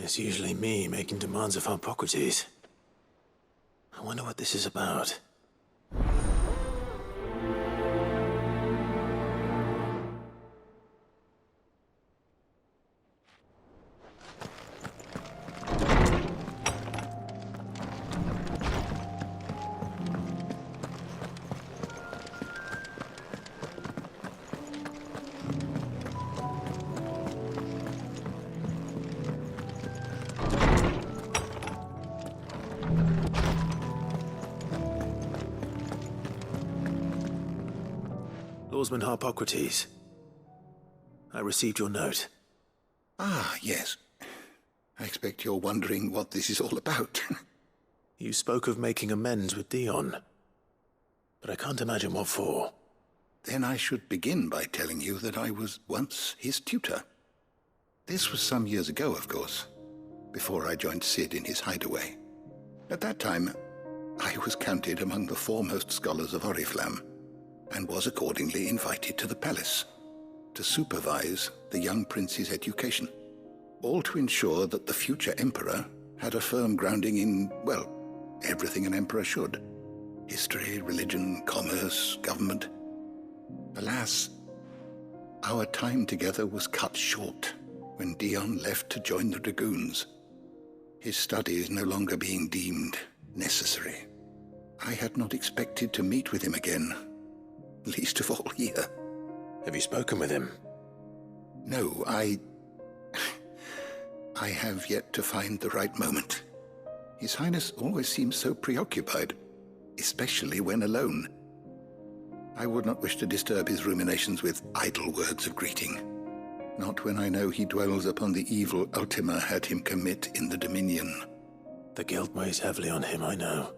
It's usually me making demands of Hippocrates. I wonder what this is about. Lawsman Hippocrates. I received your note. Ah, yes. I expect you're wondering what this is all about. You spoke of making amends with Dion, but I can't imagine what for. Then I should begin by telling you that I was once his tutor. This was some years ago, of course, before I joined Sid in his hideaway. At that time, I was counted among the foremost scholars of Oriflamme, and was accordingly invited to the palace to supervise the young prince's education, all to ensure that the future emperor had a firm grounding in, well, everything an emperor should. History, religion, commerce, government. Alas, our time together was cut short when Dion left to join the dragoons, his studies no longer being deemed necessary. I had not expected to meet with him again, least of all here. Have you spoken with him? No, I have yet to find the right moment. His Highness always seems so preoccupied, especially when alone. I would not wish to disturb his ruminations with idle words of greeting, not when I know he dwells upon the evil Ultima had him commit in the Dominion. The guilt weighs heavily on him, I know.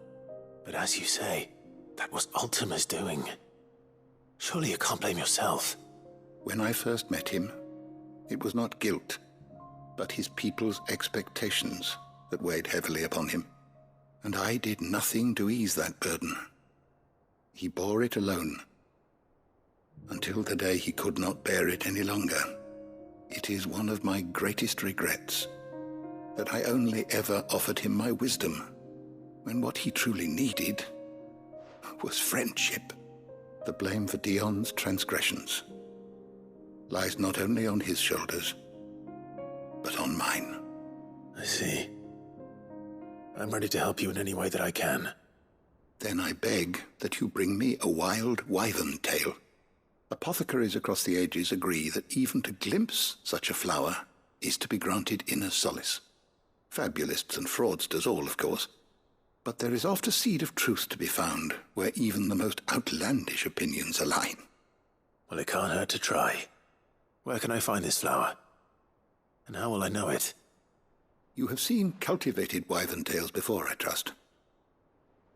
But as you say, that was Ultima's doing. Surely you can't blame yourself. When I first met him, it was not guilt, but his people's expectations that weighed heavily upon him, and I did nothing to ease that burden. He bore it alone, until the day he could not bear it any longer. It is one of my greatest regrets that I only ever offered him my wisdom, when what he truly needed was friendship. The blame for Dion's transgressions lies not only on his shoulders, but on mine. I see. I'm ready to help you in any way that I can. Then I beg that you bring me a wild wyvern tail. Apothecaries across the ages agree that even to glimpse such a flower is to be granted inner solace. Fabulists and fraudsters all, of course. But there is oft a seed of truth to be found where even the most outlandish opinions align. Well, it can't hurt to try. Where can I find this flower? And how will I know it? You have seen cultivated wyvern tails before, I trust.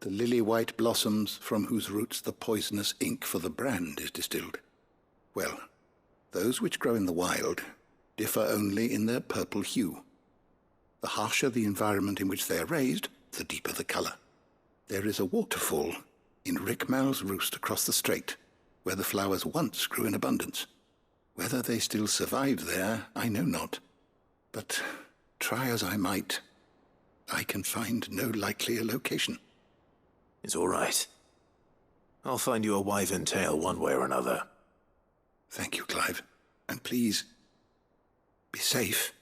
The lily-white blossoms from whose roots the poisonous ink for the brand is distilled. Well, those which grow in the wild differ only in their purple hue. The harsher the environment in which they are raised, the deeper the color. There is a waterfall in Rickmal's roost across the strait, where the flowers once grew in abundance. Whether they still survive there, I know not. But try as I might, I can find no likelier location. It's all right. I'll find you a wyvern tail one way or another. Thank you, Clive. And please, be safe.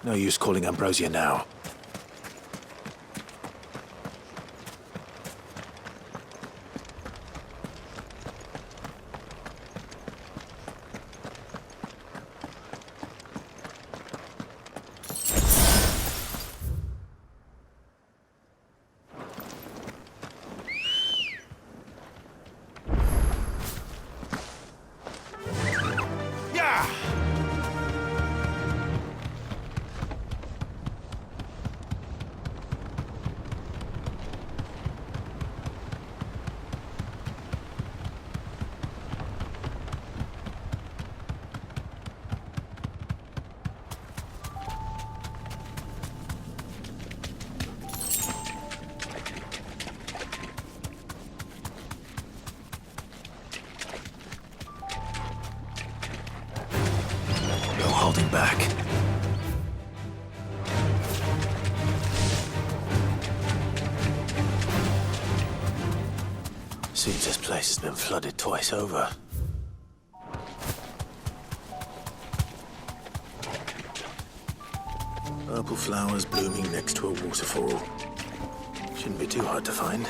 No use calling Ambrosia now. Holding back. Seems this place has been flooded twice over. Purple flowers blooming next to a waterfall. Shouldn't be too hard to find.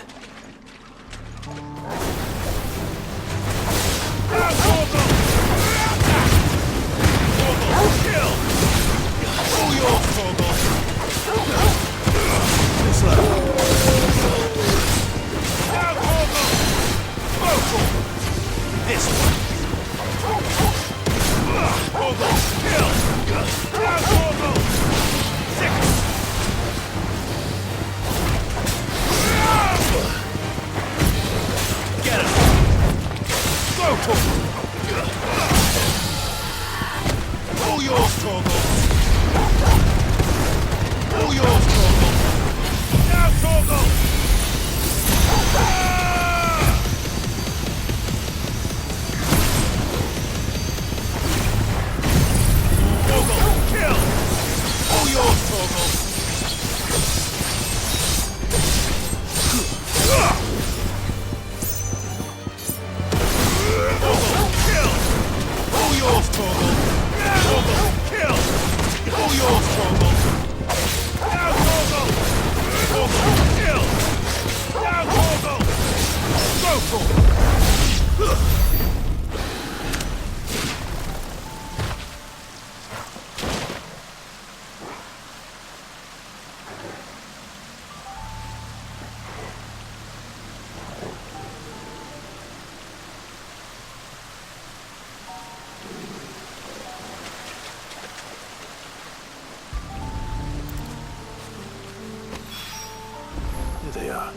Here they are.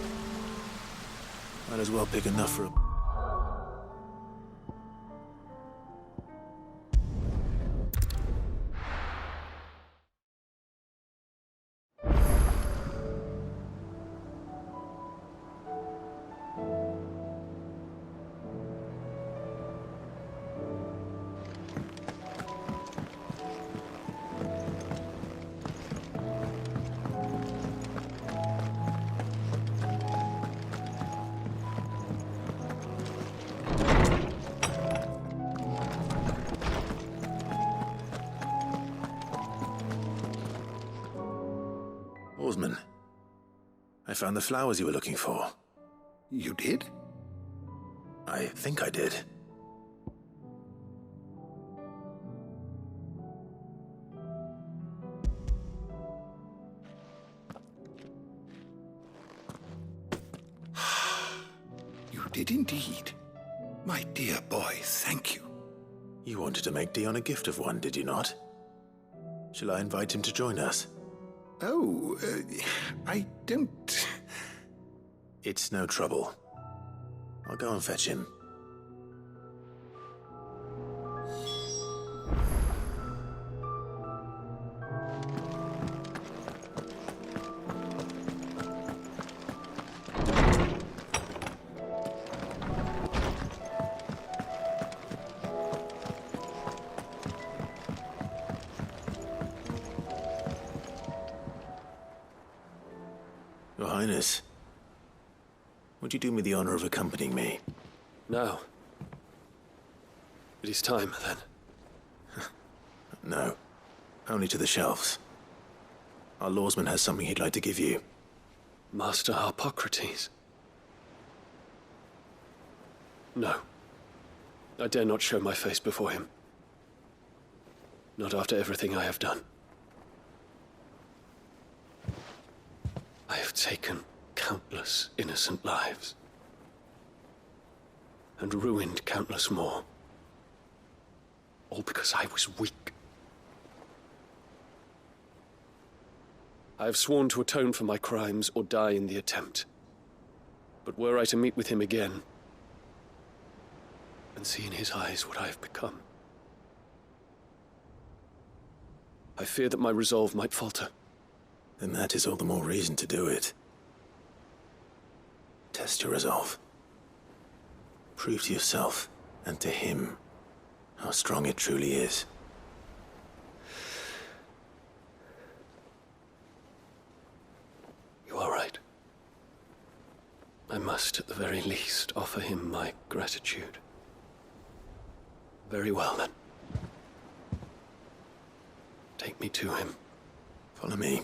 Might as well pick enough for a... Oarsman, I found the flowers you were looking for. You did? I think I did. You did indeed. My dear boy, thank you. You wanted to make Dion a gift of one, did you not? Shall I invite him to join us? Oh, I don't... It's no trouble. I'll go and fetch him. Your Highness, would you do me the honor of accompanying me? No. It is time, then. No, only to the shelves. Our lawsman has something he'd like to give you. Master Harpocrates. No. I dare not show my face before him. Not after everything I have done. I have taken countless innocent lives. And ruined countless more. All because I was weak. I have sworn to atone for my crimes or die in the attempt. But were I to meet with him again, and see in his eyes what I have become, I fear that my resolve might falter. Then that is all the more reason to do it. Test your resolve. Prove to yourself, and to him, how strong it truly is. You are right. I must, at the very least, offer him my gratitude. Very well, then. Take me to him. Follow me.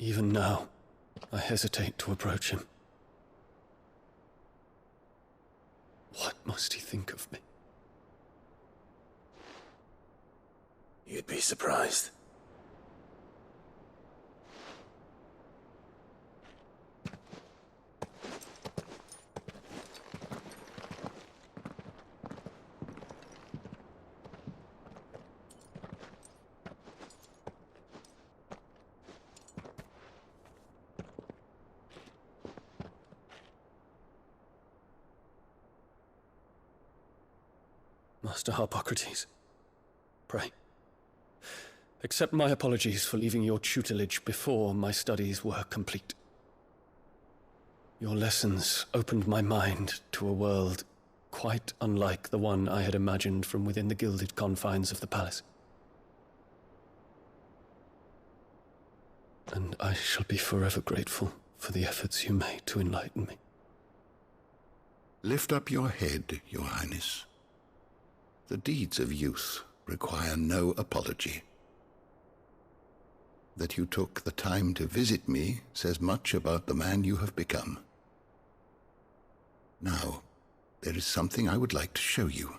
Even now, I hesitate to approach him. What must he think of me? You'd be surprised. Master Harpocrates, pray, accept my apologies for leaving your tutelage before my studies were complete. Your lessons opened my mind to a world quite unlike the one I had imagined from within the gilded confines of the palace. And I shall be forever grateful for the efforts you made to enlighten me. Lift up your head, Your Highness. The deeds of youth require no apology. That you took the time to visit me says much about the man you have become. Now, there is something I would like to show you.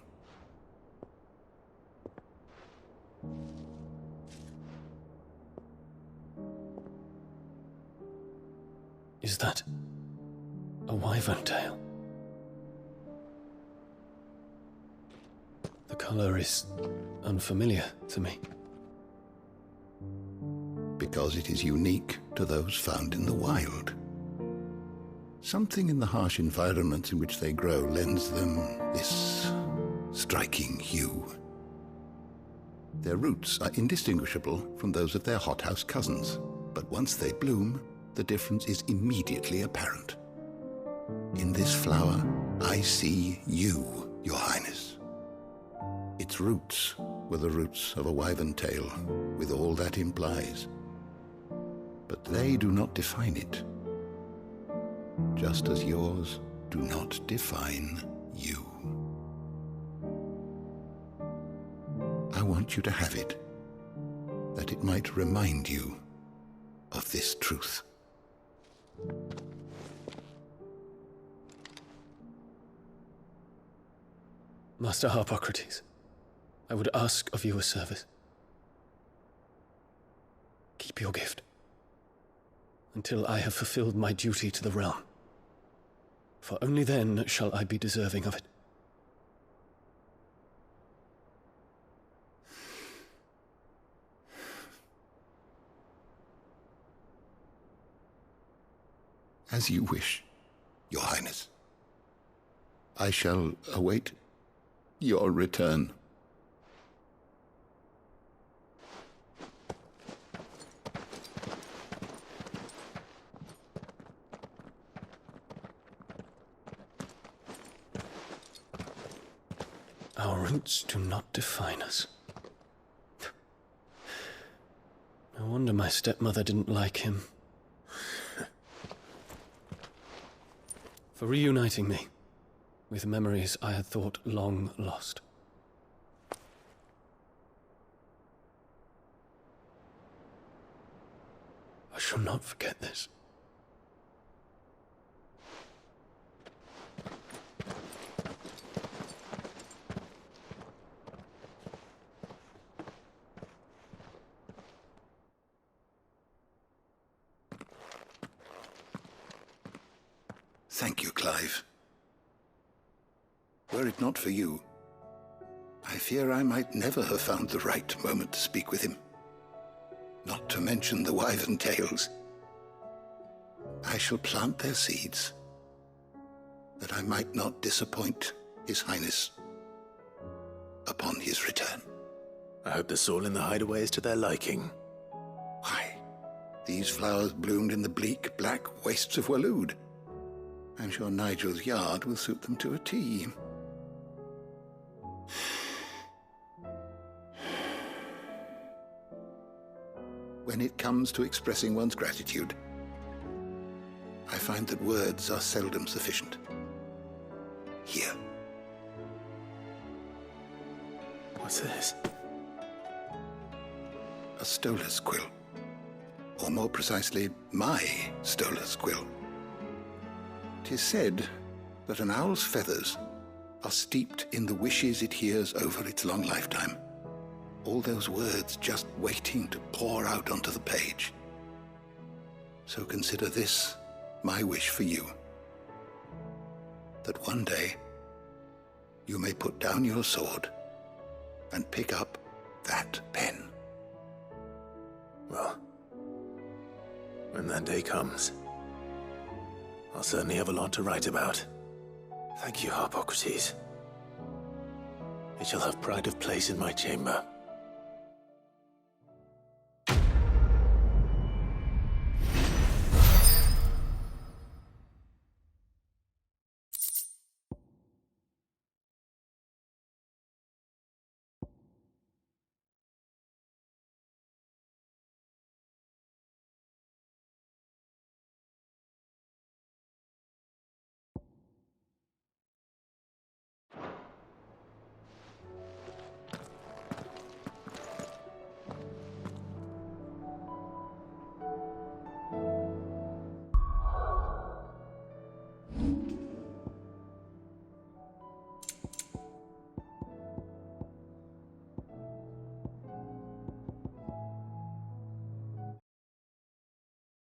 Is that a wyvern tail? The color is unfamiliar to me. Because it is unique to those found in the wild. Something in the harsh environments in which they grow lends them this striking hue. Their roots are indistinguishable from those of their hothouse cousins, but once they bloom, the difference is immediately apparent. In this flower, I see you, Your Highness. Its roots were the roots of a wyvern tail, with all that implies. But they do not define it, just as yours do not define you. I want you to have it, that it might remind you of this truth. Master Harpocrates, I would ask of you a service. Keep your gift until I have fulfilled my duty to the realm, for only then shall I be deserving of it. As you wish, Your Highness. I shall await your return. Our roots do not define us. No wonder my stepmother didn't like him. For reuniting me with memories I had thought long lost. I shall not forget this. Thank you, Clive. Were it not for you, I fear I might never have found the right moment to speak with him. Not to mention the wyvern tales. I shall plant their seeds, that I might not disappoint His Highness upon his return. I hope the soil in the hideaway is to their liking. Why, these flowers bloomed in the bleak, black wastes of Waloed. I'm sure Nigel's yard will suit them to a T. When it comes to expressing one's gratitude, I find that words are seldom sufficient. Here. What's this? A stolas quill. Or more precisely, my stolas quill. 'Tis said that an owl's feathers are steeped in the wishes it hears over its long lifetime. All those words just waiting to pour out onto the page. So consider this my wish for you. That one day you may put down your sword and pick up that pen. Well, when that day comes, I'll certainly have a lot to write about. Thank you, Harpocrates. It shall have pride of place in my chamber.